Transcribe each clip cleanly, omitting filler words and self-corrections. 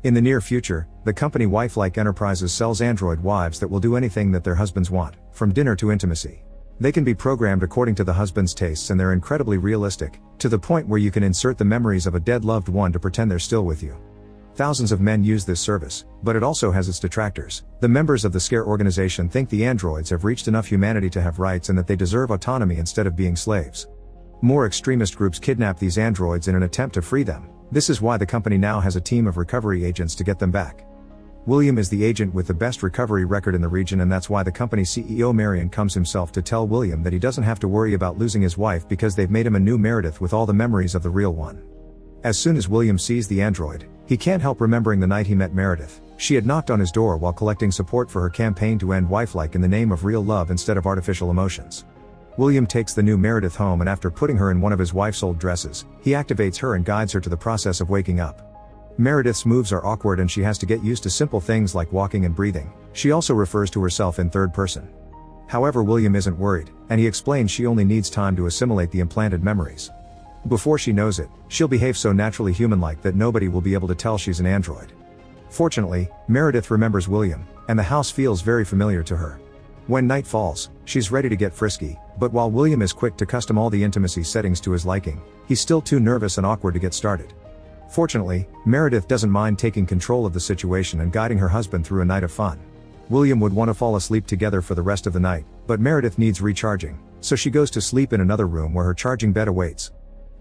In the near future, the company Wifelike Enterprises sells android wives that will do anything that their husbands want, from dinner to intimacy. They can be programmed according to the husband's tastes, and they're incredibly realistic, to the point where you can insert the memories of a dead loved one to pretend they're still with you. Thousands of men use this service, but it also has its detractors. The members of the Scare organization think the androids have reached enough humanity to have rights and that they deserve autonomy instead of being slaves. More extremist groups kidnap these androids in an attempt to free them. This is why the company now has a team of recovery agents to get them back. William is the agent with the best recovery record in the region, and that's why the company's CEO Marion comes himself to tell William that he doesn't have to worry about losing his wife because they've made him a new Meredith with all the memories of the real one. As soon as William sees the android, he can't help remembering the night he met Meredith. She had knocked on his door while collecting support for her campaign to end wifelike in the name of real love instead of artificial emotions. William takes the new Meredith home, and after putting her in one of his wife's old dresses, he activates her and guides her to the process of waking up. Meredith's moves are awkward and she has to get used to simple things like walking and breathing. She also refers to herself in third person. However, William isn't worried, and he explains she only needs time to assimilate the implanted memories. Before she knows it, she'll behave so naturally human-like that nobody will be able to tell she's an android. Fortunately, Meredith remembers William, and the house feels very familiar to her. When night falls, she's ready to get frisky, but while William is quick to custom all the intimacy settings to his liking, he's still too nervous and awkward to get started. Fortunately, Meredith doesn't mind taking control of the situation and guiding her husband through a night of fun. William would want to fall asleep together for the rest of the night, but Meredith needs recharging, so she goes to sleep in another room where her charging bed awaits.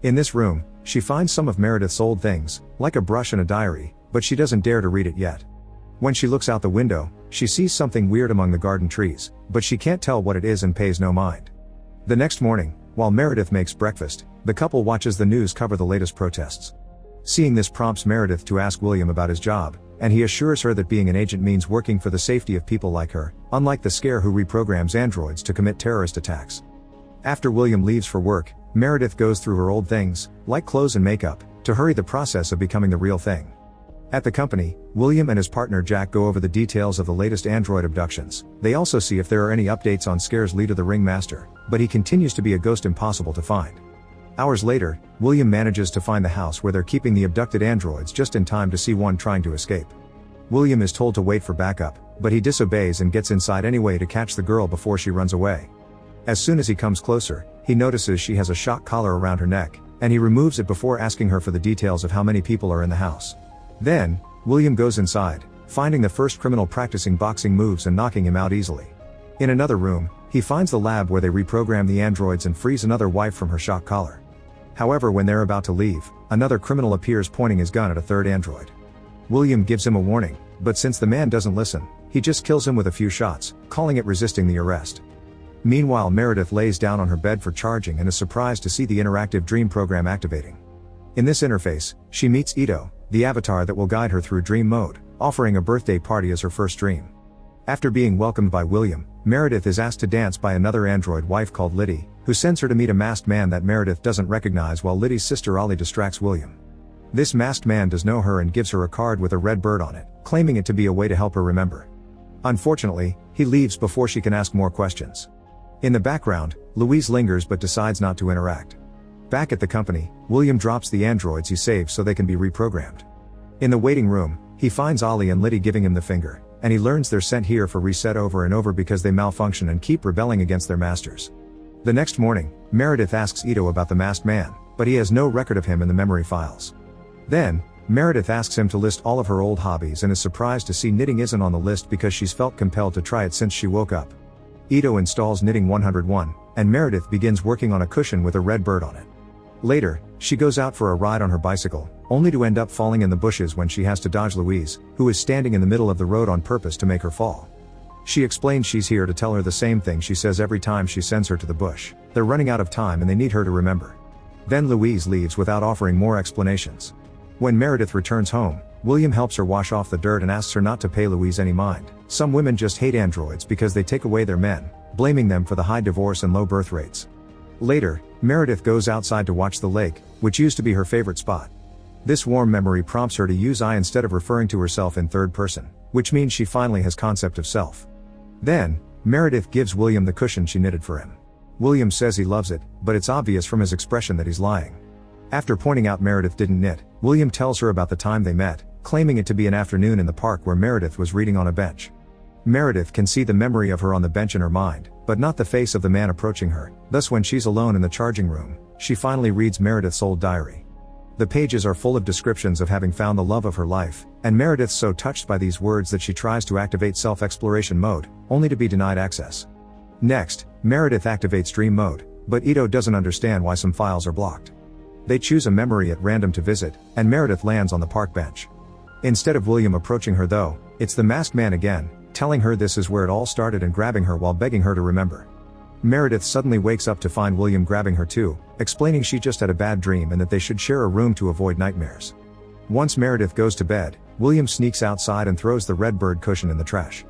In this room, she finds some of Meredith's old things, like a brush and a diary, but she doesn't dare to read it yet. When she looks out the window, she sees something weird among the garden trees, but she can't tell what it is and pays no mind. The next morning, while Meredith makes breakfast, the couple watches the news cover the latest protests. Seeing this prompts Meredith to ask William about his job, and he assures her that being an agent means working for the safety of people like her, unlike the Scare who reprograms androids to commit terrorist attacks. After William leaves for work, Meredith goes through her old things, like clothes and makeup, to hurry the process of becoming the real thing. At the company, William and his partner Jack go over the details of the latest android abductions. They also see if there are any updates on Scare's leader, the Ringmaster, but he continues to be a ghost impossible to find. Hours later, William manages to find the house where they're keeping the abducted androids just in time to see one trying to escape. William is told to wait for backup, but he disobeys and gets inside anyway to catch the girl before she runs away. As soon as he comes closer, he notices she has a shock collar around her neck, and he removes it before asking her for the details of how many people are in the house. Then, William goes inside, finding the first criminal practicing boxing moves and knocking him out easily. In another room, he finds the lab where they reprogram the androids and frees another wife from her shock collar. However, when they're about to leave, another criminal appears pointing his gun at a third android. William gives him a warning, but since the man doesn't listen, he just kills him with a few shots, calling it resisting the arrest. Meanwhile, Meredith lays down on her bed for charging and is surprised to see the interactive dream program activating. In this interface, she meets Ito, the avatar that will guide her through dream mode, offering a birthday party as her first dream. After being welcomed by William, Meredith is asked to dance by another android wife called Liddy, who sends her to meet a masked man that Meredith doesn't recognize while Liddy's sister Ollie distracts William. This masked man does know her and gives her a card with a red bird on it, claiming it to be a way to help her remember. Unfortunately, he leaves before she can ask more questions. In the background, Louise lingers but decides not to interact. Back at the company, William drops the androids he saved so they can be reprogrammed. In the waiting room, he finds Ollie and Liddy giving him the finger, and he learns they're sent here for reset over and over because they malfunction and keep rebelling against their masters. The next morning, Meredith asks Ito about the masked man, but he has no record of him in the memory files. Then, Meredith asks him to list all of her old hobbies and is surprised to see knitting isn't on the list because she's felt compelled to try it since she woke up. Ito installs knitting 101, and Meredith begins working on a cushion with a red bird on it. Later, she goes out for a ride on her bicycle, only to end up falling in the bushes when she has to dodge Louise, who is standing in the middle of the road on purpose to make her fall. She explains she's here to tell her the same thing she says every time she sends her to the bush. They're running out of time and they need her to remember. Then Louise leaves without offering more explanations. When Meredith returns home, William helps her wash off the dirt and asks her not to pay Louise any mind. Some women just hate androids because they take away their men, blaming them for the high divorce and low birth rates. Later, Meredith goes outside to watch the lake, which used to be her favorite spot. This warm memory prompts her to use I instead of referring to herself in third person, which means she finally has concept of self. Then, Meredith gives William the cushion she knitted for him. William says he loves it, but it's obvious from his expression that he's lying. After pointing out Meredith didn't knit, William tells her about the time they met, claiming it to be an afternoon in the park where Meredith was reading on a bench. Meredith can see the memory of her on the bench in her mind, but not the face of the man approaching her. Thus, when she's alone in the charging room, she finally reads Meredith's old diary. The pages are full of descriptions of having found the love of her life, and Meredith's so touched by these words that she tries to activate self-exploration mode, only to be denied access. Next, Meredith activates dream mode, but Ito doesn't understand why some files are blocked. They choose a memory at random to visit, and Meredith lands on the park bench. Instead of William approaching her though, it's the masked man again, telling her this is where it all started and grabbing her while begging her to remember. Meredith suddenly wakes up to find William grabbing her too, explaining she just had a bad dream and that they should share a room to avoid nightmares. Once Meredith goes to bed, William sneaks outside and throws the red bird cushion in the trash.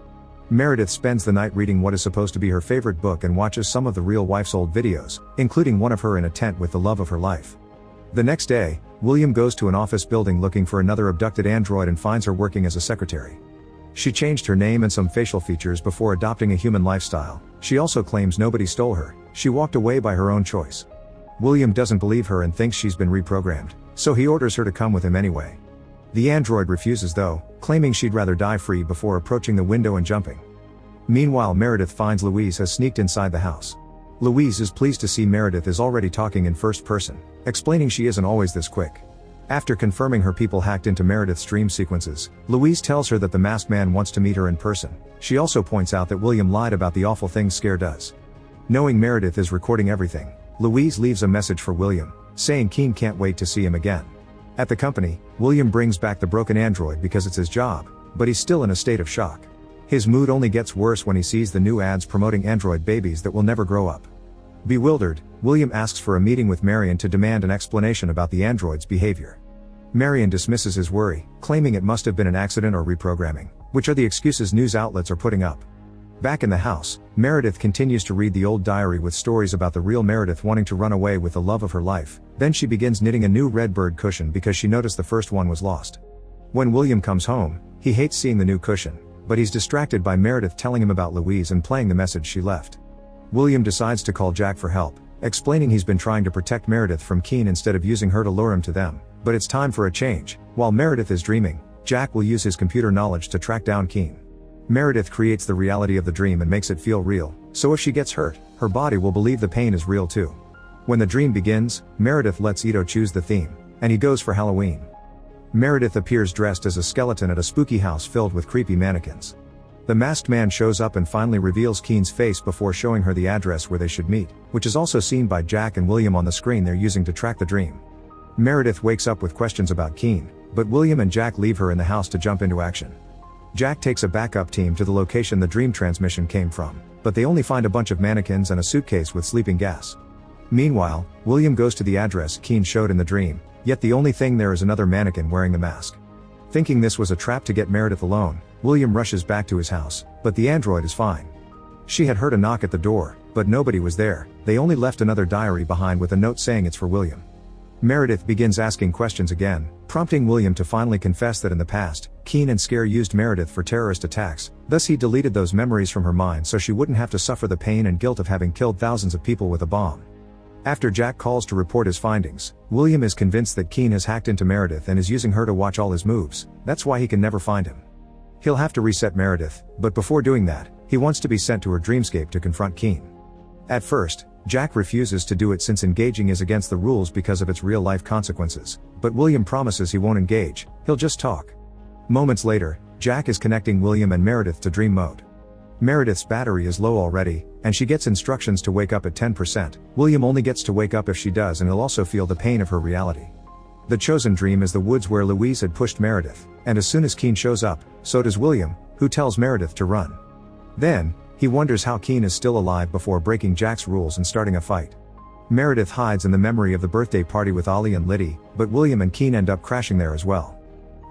Meredith spends the night reading what is supposed to be her favorite book and watches some of the real wife's old videos, including one of her in a tent with the love of her life. The next day, William goes to an office building looking for another abducted android and finds her working as a secretary. She changed her name and some facial features before adopting a human lifestyle. She also claims nobody stole her, she walked away by her own choice. William doesn't believe her and thinks she's been reprogrammed, so he orders her to come with him anyway. The android refuses though, claiming she'd rather die free before approaching the window and jumping. Meanwhile, Meredith finds Louise has sneaked inside the house. Louise is pleased to see Meredith is already talking in first person, explaining she isn't always this quick. After confirming her people hacked into Meredith's dream sequences, Louise tells her that the masked man wants to meet her in person. She also points out that William lied about the awful things Scare does. Knowing Meredith is recording everything, Louise leaves a message for William, saying Keen can't wait to see him again. At the company, William brings back the broken android because it's his job, but he's still in a state of shock. His mood only gets worse when he sees the new ads promoting android babies that will never grow up. Bewildered, William asks for a meeting with Marion to demand an explanation about the android's behavior. Marion dismisses his worry, claiming it must have been an accident or reprogramming, which are the excuses news outlets are putting up. Back in the house, Meredith continues to read the old diary with stories about the real Meredith wanting to run away with the love of her life. Then she begins knitting a new red bird cushion because she noticed the first one was lost. When William comes home, he hates seeing the new cushion, but he's distracted by Meredith telling him about Louise and playing the message she left. William decides to call Jack for help, explaining he's been trying to protect Meredith from Keen instead of using her to lure him to them, but it's time for a change. While Meredith is dreaming, Jack will use his computer knowledge to track down Keen. Meredith creates the reality of the dream and makes it feel real, so if she gets hurt, her body will believe the pain is real too. When the dream begins, Meredith lets Ito choose the theme, and he goes for Halloween. Meredith appears dressed as a skeleton at a spooky house filled with creepy mannequins. The masked man shows up and finally reveals Keen's face before showing her the address where they should meet, which is also seen by Jack and William on the screen they're using to track the dream. Meredith wakes up with questions about Keen, but William and Jack leave her in the house to jump into action. Jack takes a backup team to the location the dream transmission came from, but they only find a bunch of mannequins and a suitcase with sleeping gas. Meanwhile, William goes to the address Keen showed in the dream, yet the only thing there is another mannequin wearing the mask. Thinking this was a trap to get Meredith alone, William rushes back to his house, but the android is fine. She had heard a knock at the door, but nobody was there. They only left another diary behind with a note saying it's for William. Meredith begins asking questions again, prompting William to finally confess that in the past, Keen and Scare used Meredith for terrorist attacks, thus he deleted those memories from her mind so she wouldn't have to suffer the pain and guilt of having killed thousands of people with a bomb. After Jack calls to report his findings, William is convinced that Keen has hacked into Meredith and is using her to watch all his moves. That's why he can never find him. He'll have to reset Meredith, but before doing that, he wants to be sent to her dreamscape to confront Keen. At first, Jack refuses to do it since engaging is against the rules because of its real-life consequences, but William promises he won't engage, he'll just talk. Moments later, Jack is connecting William and Meredith to dream mode. Meredith's battery is low already, and she gets instructions to wake up at 10%. William only gets to wake up if she does, and he'll also feel the pain of her reality. The chosen dream is the woods where Louise had pushed Meredith, and as soon as Keen shows up, so does William, who tells Meredith to run. Then, he wonders how Keen is still alive before breaking Jack's rules and starting a fight. Meredith hides in the memory of the birthday party with Ollie and Liddy, but William and Keen end up crashing there as well.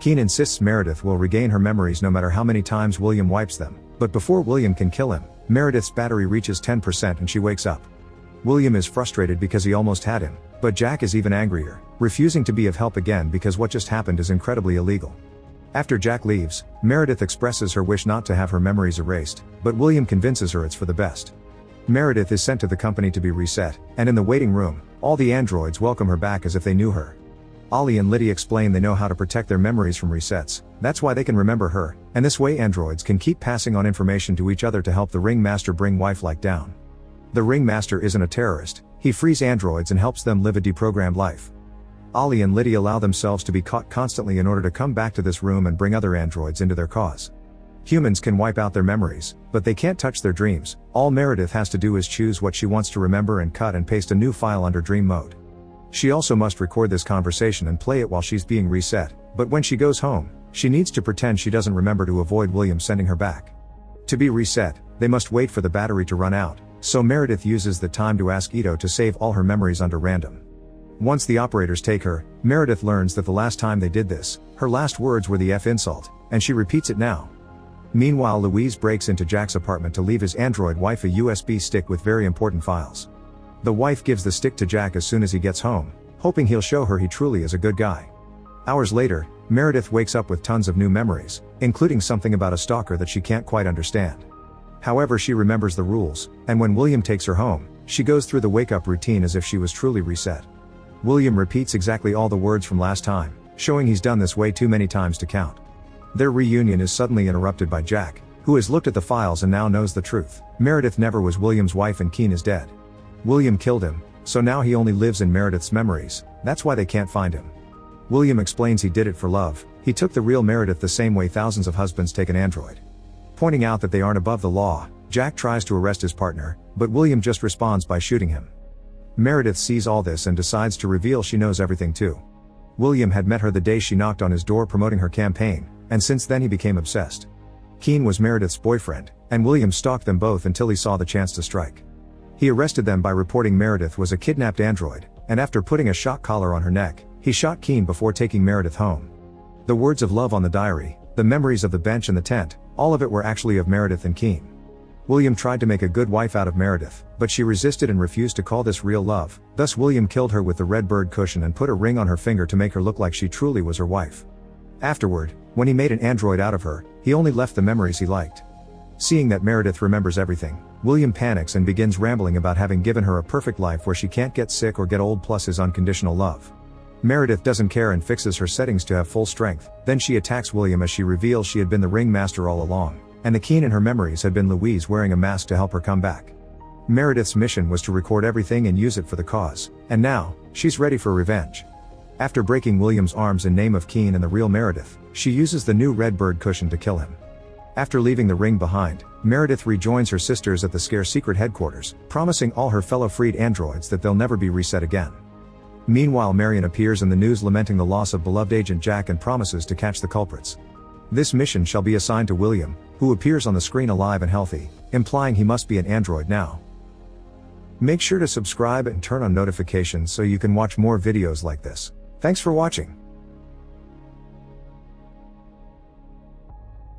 Keen insists Meredith will regain her memories no matter how many times William wipes them, but before William can kill him, Meredith's battery reaches 10% and she wakes up. William is frustrated because he almost had him, but Jack is even angrier, refusing to be of help again because what just happened is incredibly illegal. After Jack leaves, Meredith expresses her wish not to have her memories erased, but William convinces her it's for the best. Meredith is sent to the company to be reset, and in the waiting room, all the androids welcome her back as if they knew her. Ollie and Liddy explain they know how to protect their memories from resets, that's why they can remember her, and this way androids can keep passing on information to each other to help the Ringmaster bring wifelike down. The Ringmaster isn't a terrorist, he frees androids and helps them live a deprogrammed life. Ollie and Liddy allow themselves to be caught constantly in order to come back to this room and bring other androids into their cause. Humans can wipe out their memories, but they can't touch their dreams. All Meredith has to do is choose what she wants to remember and cut and paste a new file under dream mode. She also must record this conversation and play it while she's being reset, but when she goes home, she needs to pretend she doesn't remember to avoid William sending her back. To be reset, they must wait for the battery to run out, so Meredith uses the time to ask Ito to save all her memories under random. Once the operators take her, Meredith learns that the last time they did this, her last words were the F insult, and she repeats it now. Meanwhile, Louise breaks into Jack's apartment to leave his android wife a USB stick with very important files. The wife gives the stick to Jack as soon as he gets home, hoping he'll show her he truly is a good guy. Hours later, Meredith wakes up with tons of new memories, including something about a stalker that she can't quite understand. However, she remembers the rules, and when William takes her home, she goes through the wake-up routine as if she was truly reset. William repeats exactly all the words from last time, showing he's done this way too many times to count. Their reunion is suddenly interrupted by Jack, who has looked at the files and now knows the truth. Meredith never was William's wife and Keen is dead. William killed him, so now he only lives in Meredith's memories, that's why they can't find him. William explains he did it for love, he took the real Meredith the same way thousands of husbands take an android. Pointing out that they aren't above the law, Jack tries to arrest his partner, but William just responds by shooting him. Meredith sees all this and decides to reveal she knows everything too. William had met her the day she knocked on his door promoting her campaign, and since then he became obsessed. Keen was Meredith's boyfriend, and William stalked them both until he saw the chance to strike. He arrested them by reporting Meredith was a kidnapped android, and after putting a shock collar on her neck, he shot Keen before taking Meredith home. The words of love on the diary, the memories of the bench and the tent, all of it were actually of Meredith and Keen. William tried to make a good wife out of Meredith, but she resisted and refused to call this real love, thus William killed her with the red bird cushion and put a ring on her finger to make her look like she truly was her wife. Afterward, when he made an android out of her, he only left the memories he liked. Seeing that Meredith remembers everything, William panics and begins rambling about having given her a perfect life where she can't get sick or get old plus his unconditional love. Meredith doesn't care and fixes her settings to have full strength, then she attacks William as she reveals she had been the Ringmaster all along, and the Keen in her memories had been Louise wearing a mask to help her come back. Meredith's mission was to record everything and use it for the cause, and now, she's ready for revenge. After breaking William's arms in name of Keen and the real Meredith, she uses the new red bird cushion to kill him. After leaving the ring behind, Meredith rejoins her sisters at the Scare secret headquarters, promising all her fellow freed androids that they'll never be reset again. Meanwhile, Marion appears in the news lamenting the loss of beloved Agent Jack and promises to catch the culprits. This mission shall be assigned to William, who appears on the screen alive and healthy, implying he must be an android now. Make sure to subscribe and turn on notifications so you can watch more videos like this. Thanks for watching.